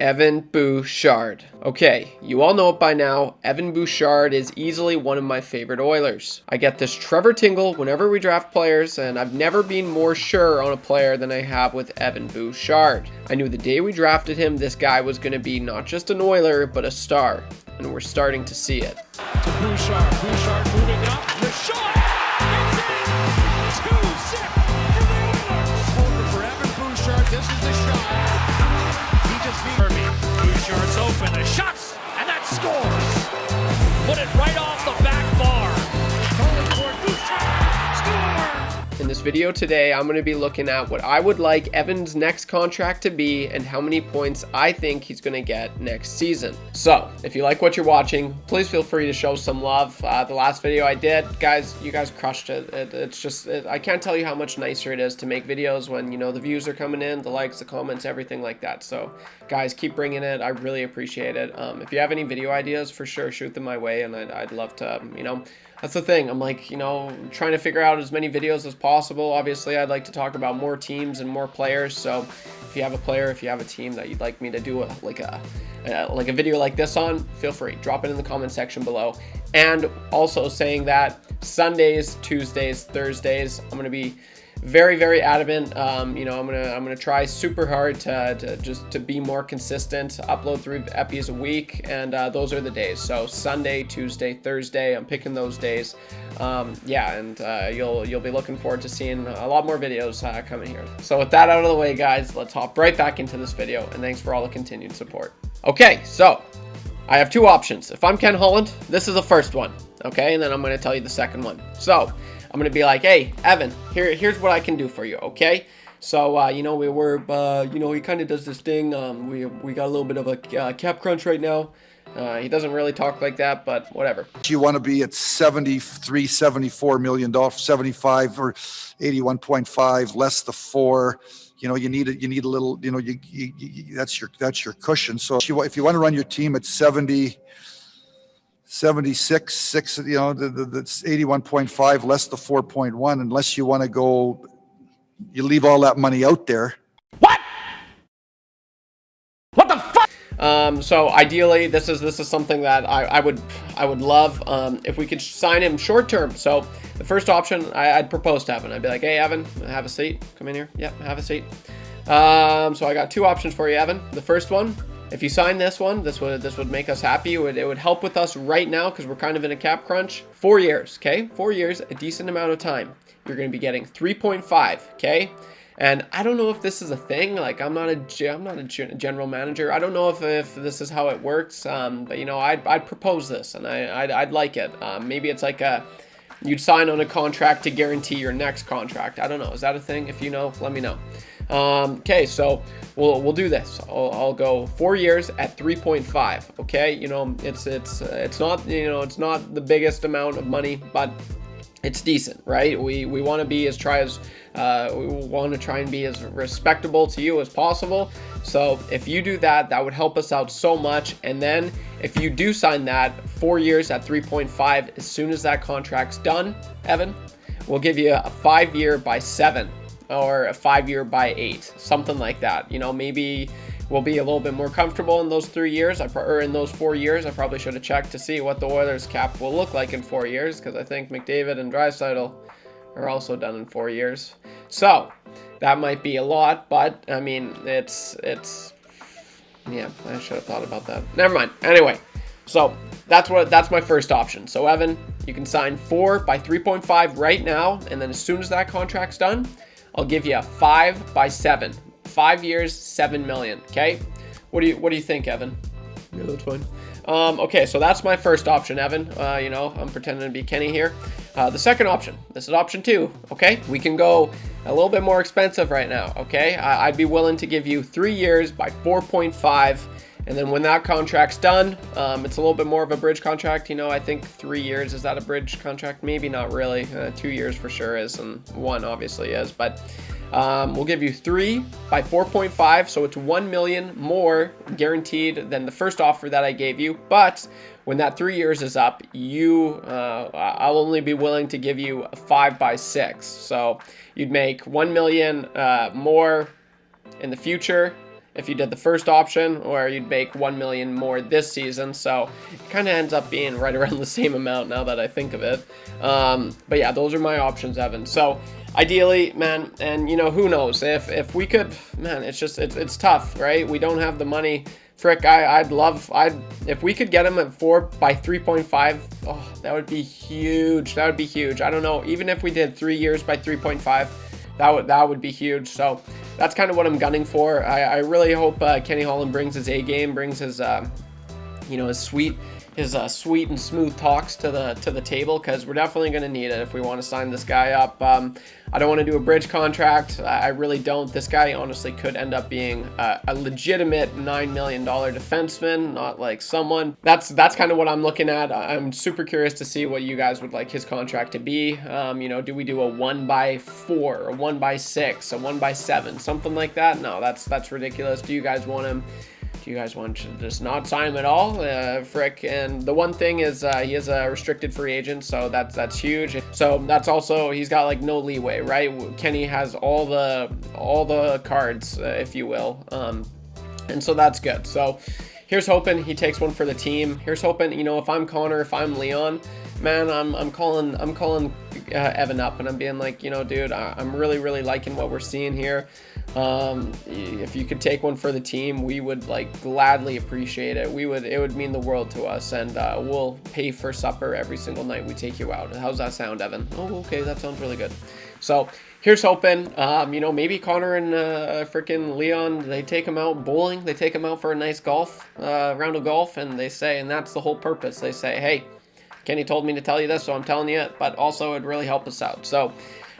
Evan Bouchard. Okay, you all know it by now. Evan Bouchard is easily one of my favorite Oilers. I get this Trevor tingle whenever we draft players, and I've never been more sure on a player than I have with Evan Bouchard. I knew the day we drafted him, this guy was going to be not just an Oiler, but a star, and we're starting to see it. To Bouchard. Bouchard moving up. The shot! It's in! 2-0 for the Oilers! Holder for Evan Bouchard. This is the shot. Bouchard's open, the shots, and that scores. Put it right off the back bar. Calling for Bouchard, score. In this video today, I'm going to be looking at what I would like Evan's next contract to be and how many points I think he's going to get next season. So, if you like what you're watching, please feel free to show some love. The last video I did, guys, you guys crushed it. It's just, I can't tell you how much nicer it is to make videos when, you know, the views are coming in, the likes, the comments, everything like that. So, guys, keep bringing it. I really appreciate it. If you have any video ideas, for sure, shoot them my way, and I'd love to, you know, that's the thing. I'm like, you know, trying to figure out as many videos as possible. Obviously, I'd like to talk about more teams and more players. So if you have a player, if you have a team that you'd like me to do like a video like this on, feel free. Drop it in the comment section below. And also saying that Sundays, Tuesdays, Thursdays, I'm going to be very, very adamant. You know, I'm gonna try super hard to be more consistent, upload 3 epis a week, and those are the days. So Sunday, Tuesday, Thursday, I'm picking those days. Yeah, and you'll be looking forward to seeing a lot more videos coming here. So with that out of the way, guys, let's hop right back into this video, and thanks for all the continued support. Okay, so I have 2 options. If I'm Ken Holland, this is the first one, okay, and then I'm going to tell you the second one. So I'm going to be like, hey, Evan, here's what I can do for you, okay? So, you know, you know, he kind of does this thing. We got a little bit of a cap crunch right now. He doesn't really talk like that, but whatever. You want to be at $74 million, 75 or 81.5, less the 4. You know, you need a little, you know, that's your cushion. So if you want to run your team at 76, 6, you know, that's 81.5 less the 4.1, unless you want to go, you leave all that money out there. What the fuck? So ideally, this is something that I would love if we could sign him short term. So the first option I'd propose to Evan. I'd be like, hey, Evan, have a seat. Come in here. Yep, have a seat. So I got 2 options for you, Evan. The first one, if you sign this one, this would make us happy. It would help with us right now because we're kind of in a cap crunch. 4 years, okay? 4 years, a decent amount of time. You're going to be getting 3.5, okay? And I don't know if this is a thing. Like, I'm not a general manager. I don't know if this is how it works. But you know, I'd propose this, and I'd like it. Maybe it's like you'd sign on a contract to guarantee your next contract. I don't know. Is that a thing? If you know, let me know. Okay, so we'll do this. I'll go 4 years at 3.5. Okay, you know, it's not, you know, it's not the biggest amount of money, but it's decent, right? We want to be we want to try and be as respectable to you as possible. So if you do that, that would help us out so much. And then if you do sign that 4 years at 3.5, as soon as that contract's done, Evan, we'll give you a 5-year by 7 or a 5-year by 8, something like that. You know, maybe we'll be a little bit more comfortable in those 3 years, or in those 4 years. I probably should have checked to see what the Oilers cap will look like in 4 years, because I think McDavid and Draisaitl are also done in 4 years. So that might be a lot, but I mean, it's yeah, I should have thought about that. Never mind. Anyway, so that's my first option. So Evan, you can sign 4 by 3.5 right now, and then as soon as that contract's done, I'll give you a 5 by 7. 5 years, $7 million. Okay, what do you think, Evan? Yeah, that's fine. Okay, so that's my first option, Evan. You know, I'm pretending to be Kenny here. The second option, this is option 2. Okay, we can go a little bit more expensive right now. Okay, I'd be willing to give you 3 years by 4.5. And then when that contract's done, it's a little bit more of a bridge contract. You know, I think 3 years, is that a bridge contract? Maybe not really. 2 years for sure is, and 1 obviously is. But we'll give you 3 by 4.5, so it's $1 million more guaranteed than the first offer that I gave you. But when that 3 years is up, I'll only be willing to give you a 5 by 6. So you'd make $1 million more in the future, if you did the first option, or you'd make $1 million more this season. So it kind of ends up being right around the same amount now that I think of it. But yeah, those are my options, Evan. So ideally, man, and you know, who knows if we could, man, it's tough, right? We don't have the money. Frick, if we could get him at 4 by 3.5, oh, that would be huge. That would be huge. I don't know, even if we did 3 years by 3.5, that would be huge. So that's kind of what I'm gunning for. I really hope Kenny Holland brings his A game, brings his you know, his sweet and smooth talks to the table, because we're definitely going to need it if we want to sign this guy up. I don't want to do a bridge contract. I really don't. This guy honestly could end up being a legitimate $9 million defenseman, not like someone. That's kind of what I'm looking at. I'm super curious to see what you guys would like his contract to be. You know, do we do a 1/4, a 1/6, a 1/7, something like that? No, that's ridiculous. Do you guys want him? Do you guys want to just not sign him at all? Frick. And the one thing is he is a restricted free agent, so that's huge. So that's also, he's got like no leeway, right? Kenny has all the cards, if you will. And so that's good. So here's hoping he takes one for the team. Here's hoping, you know, if I'm Connor, if I'm Leon, man, I'm calling Evan up, and I'm being like, you know, dude, I'm really liking what we're seeing here. If you could take one for the team, we would like gladly appreciate it. It would mean the world to us, and we'll pay for supper every single night we take you out. How's that sound, Evan? Oh, okay, that sounds really good. So here's hoping, you know, maybe Connor and freaking Leon, they take him out bowling, they take him out for a nice round of golf, and they say, and that's the whole purpose. They say, hey, Kenny told me to tell you this, so I'm telling you it, but also it'd really help us out. So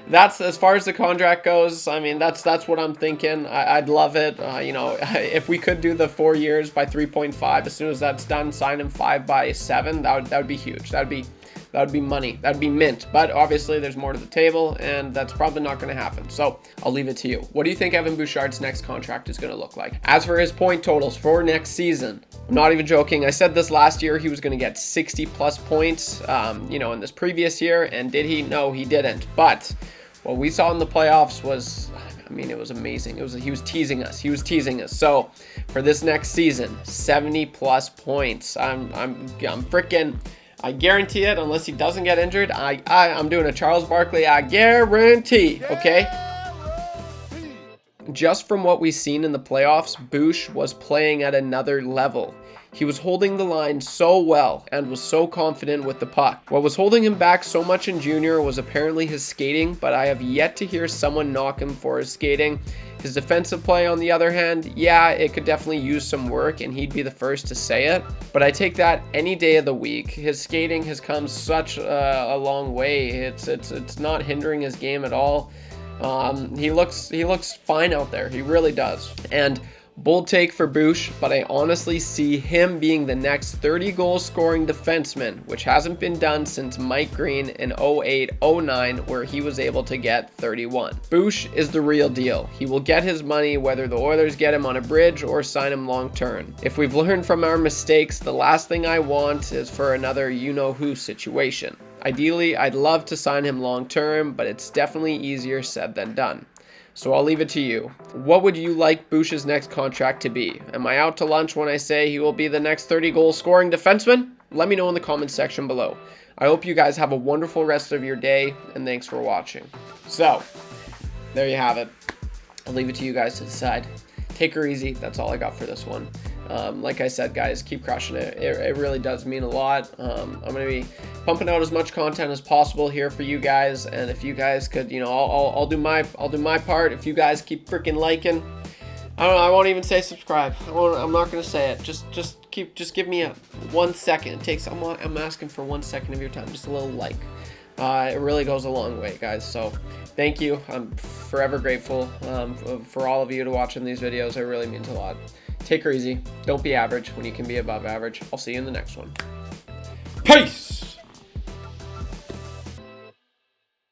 that's, as far as the contract goes, I mean, that's what I'm thinking. I'd love it. You know, if we could do the 4 years by 3.5, as soon as that's done, sign him 5 by 7, that would be huge. That would be money. That would be mint. But obviously there's more to the table, and that's probably not going to happen. So I'll leave it to you. What do you think Evan Bouchard's next contract is going to look like? As for his point totals for next season, I'm not even joking. I said this last year, he was going to get 60 plus points, you know, in this previous year. And did he? No, he didn't. But what we saw in the playoffs was, I mean, it was amazing. He was teasing us. So for this next season, 70 plus points. I'm freaking, I guarantee it, unless he doesn't get injured. I'm doing a Charles Barkley, I guarantee, okay? Just from what we've seen in the playoffs, Bouch was playing at another level. He was holding the line so well and was so confident with the puck. What was holding him back so much in junior was apparently his skating, but I have yet to hear someone knock him for his skating. His defensive play, on the other hand, yeah, it could definitely use some work, and he'd be the first to say it. But I take that any day of the week. His skating has come such a long way. It's not hindering his game at all. He looks fine out there. He really does. And bold take for Bouch, but I honestly see him being the next 30-goal scoring defenseman, which hasn't been done since Mike Green in 08-09, where he was able to get 31. Bouch is the real deal. He will get his money whether the Oilers get him on a bridge or sign him long-term. If we've learned from our mistakes, the last thing I want is for another you-know-who situation. Ideally, I'd love to sign him long-term, but it's definitely easier said than done. So I'll leave it to you. What would you like Bouch's next contract to be? Am I out to lunch when I say he will be the next 30-goal scoring defenseman? Let me know in the comments section below. I hope you guys have a wonderful rest of your day, and thanks for watching. So, there you have it. I'll leave it to you guys to decide. Take her easy. That's all I got for this one. Like I said, guys, keep crushing it. It really does mean a lot. I'm going to be pumping out as much content as possible here for you guys, and if you guys could, you know, I'll do my part. If you guys keep freaking liking, I don't know, I won't even say subscribe. I'm not going to say it. Just give me 1 second. It takes, I'm asking for 1 second of your time, just a little like. It really goes a long way, guys. So thank you. I'm forever grateful for all of you to watching these videos. It really means a lot. Take her easy. Don't be average when you can be above average. I'll see you in the next one. Peace!